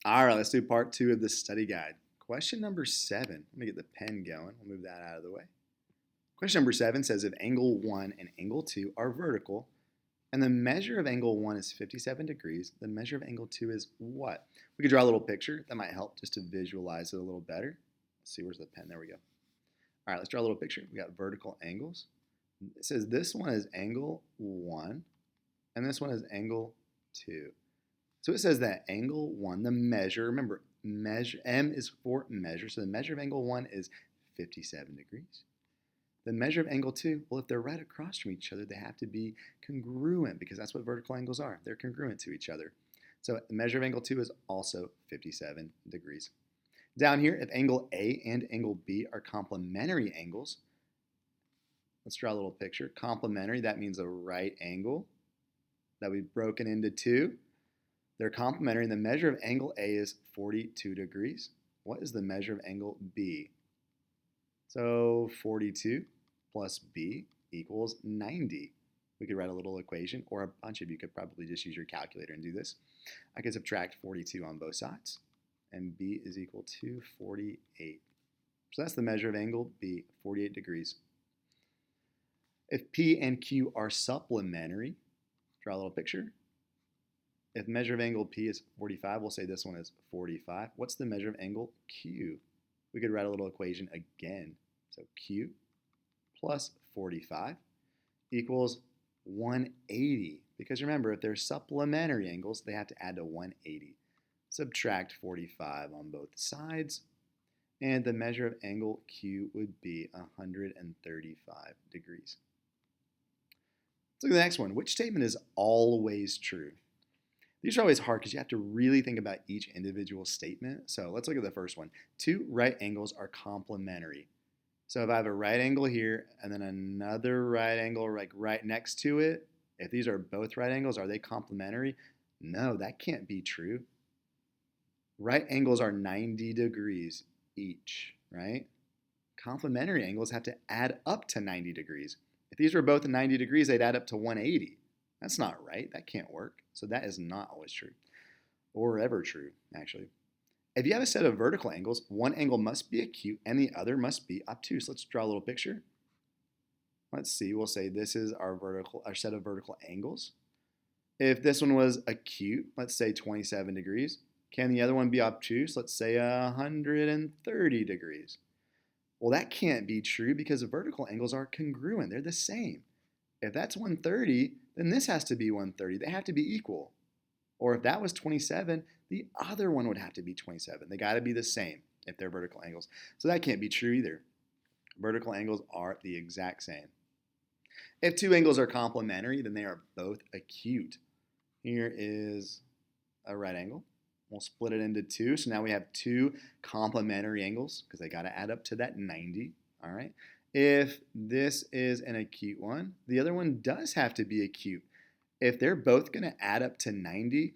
All right, let's do part 2 of the study guide. Question number 7. Let me get the pen going. We'll move that out of the way. Question number 7 says if angle 1 and angle 2 are vertical and the measure of angle 1 is 57 degrees, the measure of angle 2 is what? We could draw a little picture. That might help just to visualize it a little better. Let's see, where's the pen? There we go. All right, let's draw a little picture. We got vertical angles. It says this one is angle 1 and this one is angle 2. So it says that angle 1, the measure, remember, M is for measure, so the measure of angle 1 is 57 degrees. The measure of angle 2, well, if they're right across from each other, they have to be congruent because that's what vertical angles are. They're congruent to each other. So the measure of angle 2 is also 57 degrees. Down here, if angle A and angle B are complementary angles, let's draw a little picture. Complementary, that means a right angle that we've broken into two. They're complementary, and the measure of angle A is 42 degrees. What is the measure of angle B? So 42 plus B equals 90. We could write a little equation, or a bunch of you could probably just use your calculator and do this. I could subtract 42 on both sides, and B is equal to 48. So that's the measure of angle B, 48 degrees. If P and Q are supplementary, draw a little picture. If measure of angle P is 45, we'll say this one is 45. What's the measure of angle Q? We could write a little equation again. So Q plus 45 equals 180. Because remember, if they're supplementary angles, they have to add to 180. Subtract 45 on both sides, and the measure of angle Q would be 135 degrees. Let's look at the next one. Which statement is always true? These are always hard because you have to really think about each individual statement. So let's look at the first one. Two right angles are complementary. So if I have a right angle here and then another right angle like right next to it, if these are both right angles, are they complementary? No, that can't be true. Right angles are 90 degrees each, right? Complementary angles have to add up to 90 degrees. If these were both 90 degrees, they'd add up to 180. That's not right. That can't work. So that is not always true, or ever true, actually. If you have a set of vertical angles, one angle must be acute and the other must be obtuse. Let's draw a little picture. Let's see. We'll say this is our set of vertical angles. If this one was acute, let's say 27 degrees, can the other one be obtuse? Let's say 130 degrees. Well, that can't be true because vertical angles are congruent. They're the same. If that's 130, then this has to be 130. They have to be equal. Or if that was 27, the other one would have to be 27. They got to be the same if they're vertical angles. So that can't be true either. Vertical angles are the exact same. If two angles are complementary, then they are both acute. Here is a right angle. We'll split it into two. So now we have two complementary angles because they got to add up to that 90. All right. If this is an acute one, the other one does have to be acute. If they're both going to add up to 90,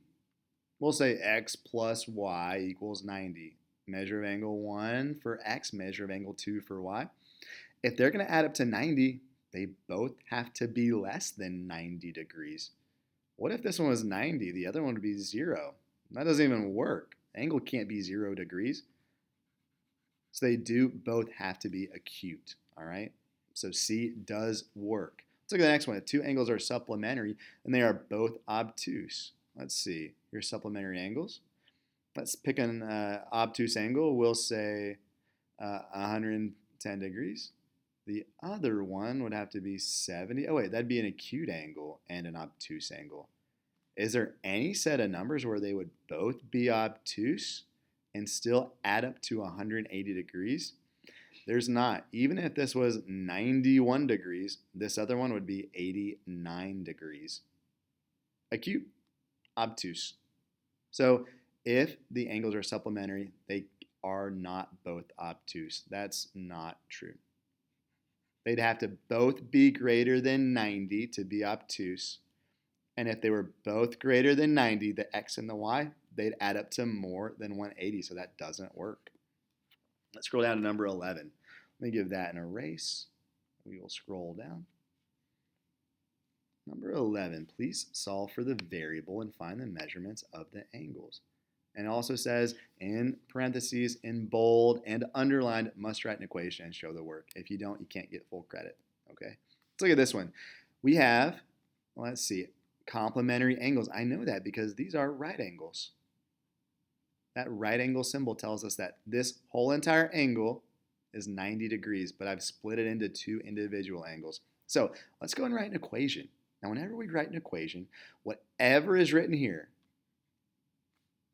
we'll say x plus y equals 90. Measure of angle 1 for x, measure of angle 2 for y. If they're going to add up to 90, they both have to be less than 90 degrees. What if this one was 90? The other one would be 0. That doesn't even work. The angle can't be 0 degrees. So they do both have to be acute. All right? So C does work. Let's look at the next one. If two angles are supplementary, and they are both obtuse. Let's see. Here's supplementary angles. Let's pick an obtuse angle. We'll say 110 degrees. The other one would have to be 70. Oh, wait, that'd be an acute angle and an obtuse angle. Is there any set of numbers where they would both be obtuse and still add up to 180 degrees? There's not. Even if this was 91 degrees, this other one would be 89 degrees. Acute, obtuse. So if the angles are supplementary, they are not both obtuse. That's not true. They'd have to both be greater than 90 to be obtuse. And if they were both greater than 90, the x and the y, they'd add up to more than 180. So that doesn't work. Let's scroll down to number 11. Let me give that an erase. We will scroll down. Number 11, please solve for the variable and find the measurements of the angles. And it also says in parentheses, in bold and underlined, must write an equation and show the work. If you don't, you can't get full credit. Okay, let's look at this one. We have, let's see, complementary angles. I know that because these are right angles. That right angle symbol tells us that this whole entire angle is 90 degrees, but I've split it into two individual angles. So let's go and write an equation. Now, whenever we write an equation, whatever is written here,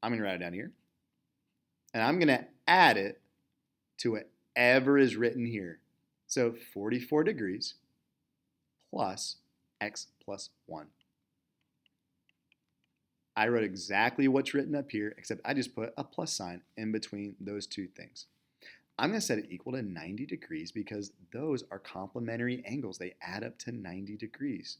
I'm going to write it down here, and I'm going to add it to whatever is written here. So 44 degrees plus x plus 1. I wrote exactly what's written up here, except I just put a plus sign in between those two things. I'm going to set it equal to 90 degrees because those are complementary angles. They add up to 90 degrees.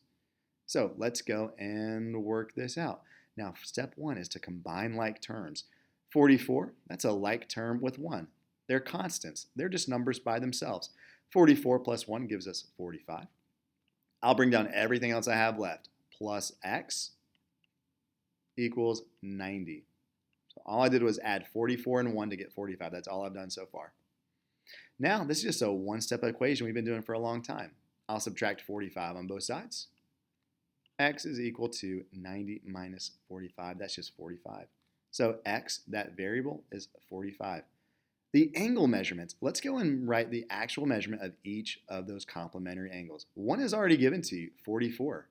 So let's go and work this out. Now, step one is to combine like terms. 44, that's a like term with 1. They're constants. They're just numbers by themselves. 44 plus 1 gives us 45. I'll bring down everything else I have left. Plus x equals 90. So all I did was add 44 and 1 to get 45. That's all I've done so far. Now, this is just a one-step equation we've been doing for a long time. I'll subtract 45 on both sides. X is equal to 90 minus 45. That's just 45. So x, that variable, is 45. The angle measurements, let's go and write the actual measurement of each of those complementary angles. One is already given to you, 44.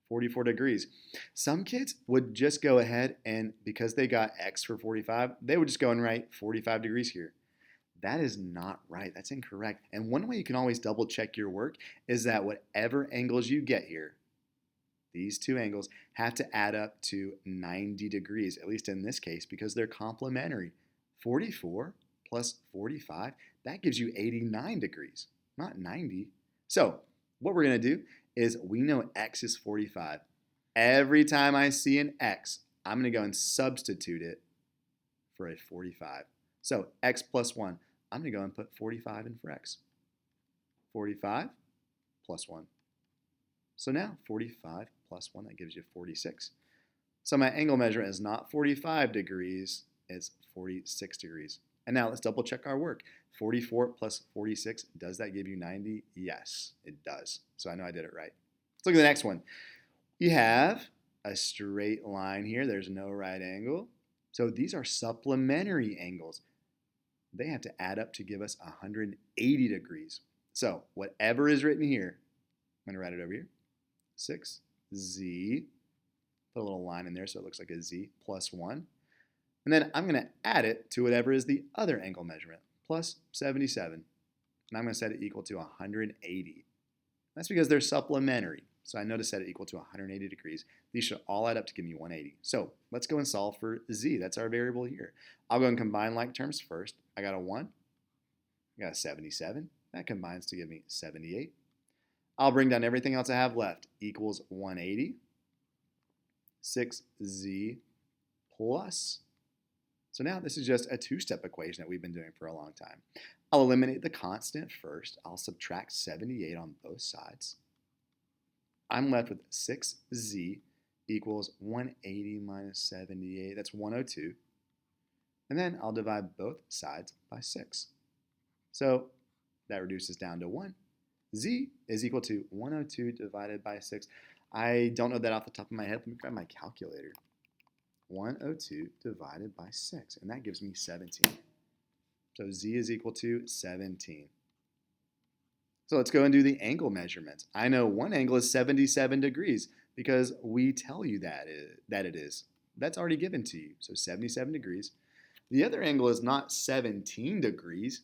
44 degrees. Some kids would just go ahead and, because they got x for 45, they would just go and write 45 degrees here. That is not right. That's incorrect. And one way you can always double check your work is that whatever angles you get here, these two angles have to add up to 90 degrees, at least in this case, because they're complementary. 44 plus 45, that gives you 89 degrees, not 90. So what we're going to do is we know x is 45. Every time I see an x, I'm going to go and substitute it for a 45. So x plus 1, I'm going to go and put 45 in for x. 45 plus 1. So now 45 plus 1, that gives you 46. So my angle measurement is not 45 degrees, it's 46 degrees. And now let's double check our work. 44 plus 46, does that give you 90? Yes, it does. So I know I did it right. Let's look at the next one. You have a straight line here. There's no right angle. So these are supplementary angles. They have to add up to give us 180 degrees. So whatever is written here, I'm going to write it over here. 6z, put a little line in there so it looks like a z, plus 1. And then I'm going to add it to whatever is the other angle measurement, plus 77. And I'm going to set it equal to 180. That's because they're supplementary. So I know to set it equal to 180 degrees. These should all add up to give me 180. So let's go and solve for z. That's our variable here. I'll go and combine like terms first. I got a 1. I got a 77. That combines to give me 78. I'll bring down everything else I have left. Equals 180. 6z plus. So now this is just a two-step equation that we've been doing for a long time. I'll eliminate the constant first. I'll subtract 78 on both sides. I'm left with 6z equals 180 minus 78. That's 102. And then I'll divide both sides by 6. So that reduces down to 1. Z is equal to 102 divided by 6. I don't know that off the top of my head. Let me grab my calculator. 102 divided by 6, and that gives me 17. So Z is equal to 17. So let's go and do the angle measurements. I know one angle is 77 degrees because we tell you that it is. That's already given to you, so 77 degrees. The other angle is not 17 degrees.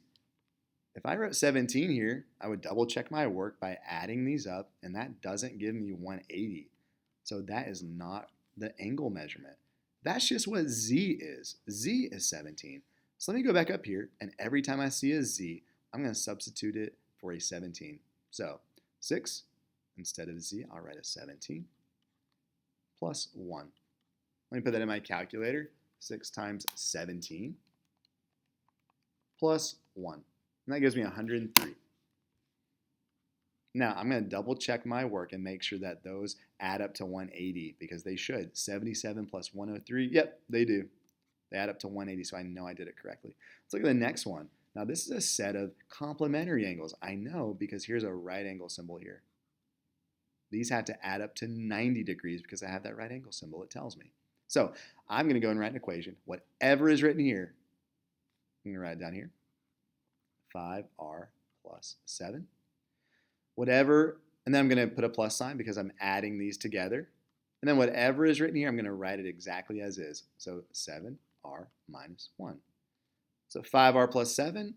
If I wrote 17 here, I would double check my work by adding these up, and that doesn't give me 180. So that is not the angle measurement. That's just what Z is. Z is 17. So let me go back up here, and every time I see a Z, I'm going to substitute it for a 17. So 6, instead of Z, I'll write a 17 plus 1. Let me put that in my calculator. 6 times 17 plus 1. And that gives me 103. Now, I'm going to double check my work and make sure that those add up to 180 because they should. 77 plus 103, yep, they do. They add up to 180, so I know I did it correctly. Let's look at the next one. Now, this is a set of complementary angles. I know because here's a right angle symbol here. These have to add up to 90 degrees because I have that right angle symbol, it tells me. So I'm going to go and write an equation. Whatever is written here, I'm going to write it down here. 5r plus 7. Whatever, and then I'm going to put a plus sign because I'm adding these together. And then whatever is written here, I'm going to write it exactly as is. So 7r minus 1. So 5r plus 7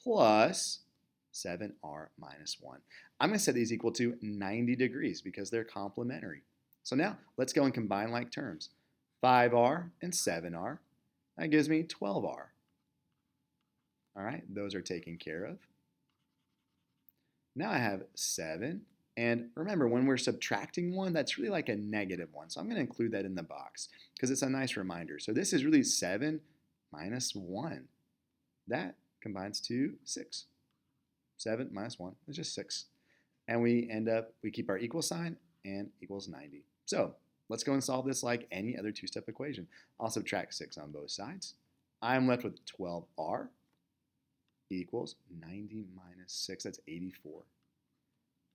plus 7r minus 1. I'm going to set these equal to 90 degrees because they're complementary. So now let's go and combine like terms. 5r and 7r, that gives me 12r. All right, those are taken care of. Now I have 7, and remember when we're subtracting 1, that's really like a negative 1, so I'm going to include that in the box because it's a nice reminder. So this is really 7 minus 1. That combines to 6. 7 minus 1 is just 6. And we keep our equal sign and equals 90. So let's go and solve this like any other two-step equation. I'll subtract 6 on both sides. I'm left with 12r equals 90 minus 6, that's 84.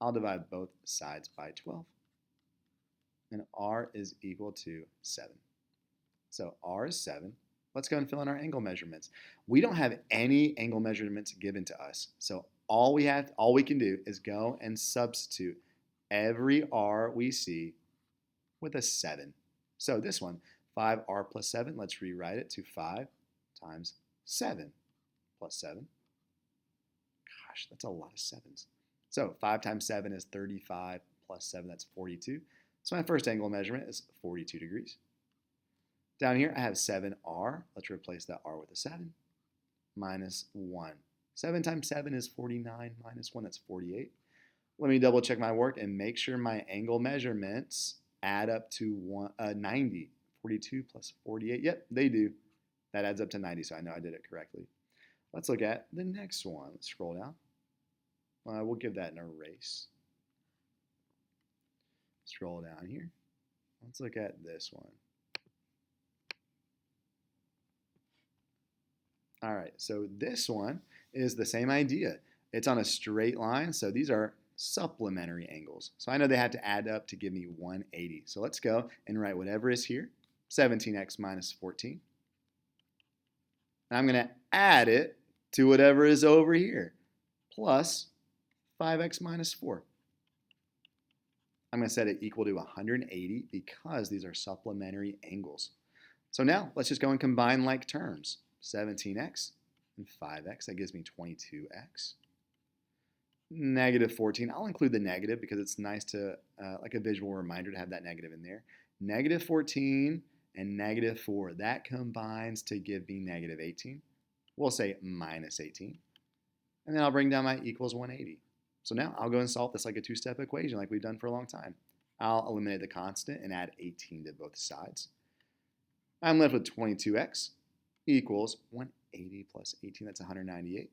I'll divide both sides by 12. And r is equal to 7. So r is 7. Let's go and fill in our angle measurements. We don't have any angle measurements given to us. So all we can do is go and substitute every r we see with a 7. So this one, 5r plus 7, let's rewrite it to 5 times 7 plus 7. Gosh, that's a lot of 7s. So 5 times 7 is 35 plus 7, that's 42. So my first angle measurement is 42 degrees. Down here I have 7r. Let's replace that r with a 7. Minus 1. 7 times 7 is 49 minus 1, that's 48. Let me double check my work and make sure my angle measurements add up to 90. 42 plus 48, yep, they do. That adds up to 90, so I know I did it correctly. Let's look at the next one. Let's scroll down. We'll give that an erase. Scroll down here. Let's look at this one. All right, so this one is the same idea. It's on a straight line, so these are supplementary angles. So I know they have to add up to give me 180. So let's go and write whatever is here, 17x minus 14. And I'm going to add it to whatever is over here, plus 5x minus 4. I'm going to set it equal to 180 because these are supplementary angles. So now let's just go and combine like terms. 17x and 5x, that gives me 22x. Negative 14, I'll include the negative because it's nice to, like a visual reminder to have that negative in there. Negative 14 and negative 4, that combines to give me negative 18. We'll say minus 18. And then I'll bring down my equals 180. So now I'll go and solve this like a two-step equation like we've done for a long time. I'll eliminate the constant and add 18 to both sides. I'm left with 22x equals 180 plus 18, that's 198.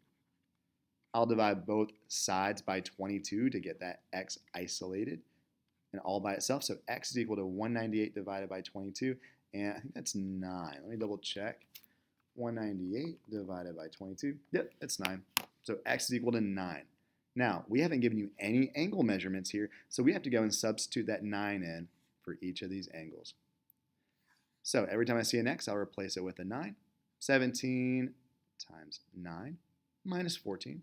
I'll divide both sides by 22 to get that x isolated and all by itself. So x is equal to 198 divided by 22, and I think that's 9. Let me double check. 198 divided by 22, yep, it's 9. So x is equal to 9. Now, we haven't given you any angle measurements here, so we have to go and substitute that 9 in for each of these angles. So every time I see an x, I'll replace it with a 9. 17 times 9 minus 14.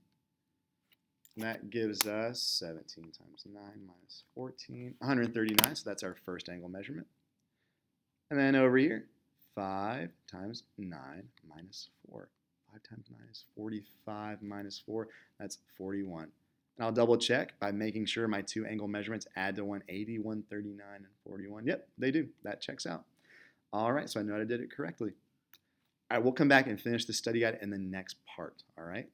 And that gives us 17 times 9 minus 14, 139. So that's our first angle measurement. And then over here, 5 times 9 minus 4. 5 times 9 is 45 minus 4. That's 41. And I'll double check by making sure my two angle measurements add to 180, 139, and 41. Yep, they do. That checks out. All right, so I know I did it correctly. All right, we'll come back and finish the study guide in the next part, all right?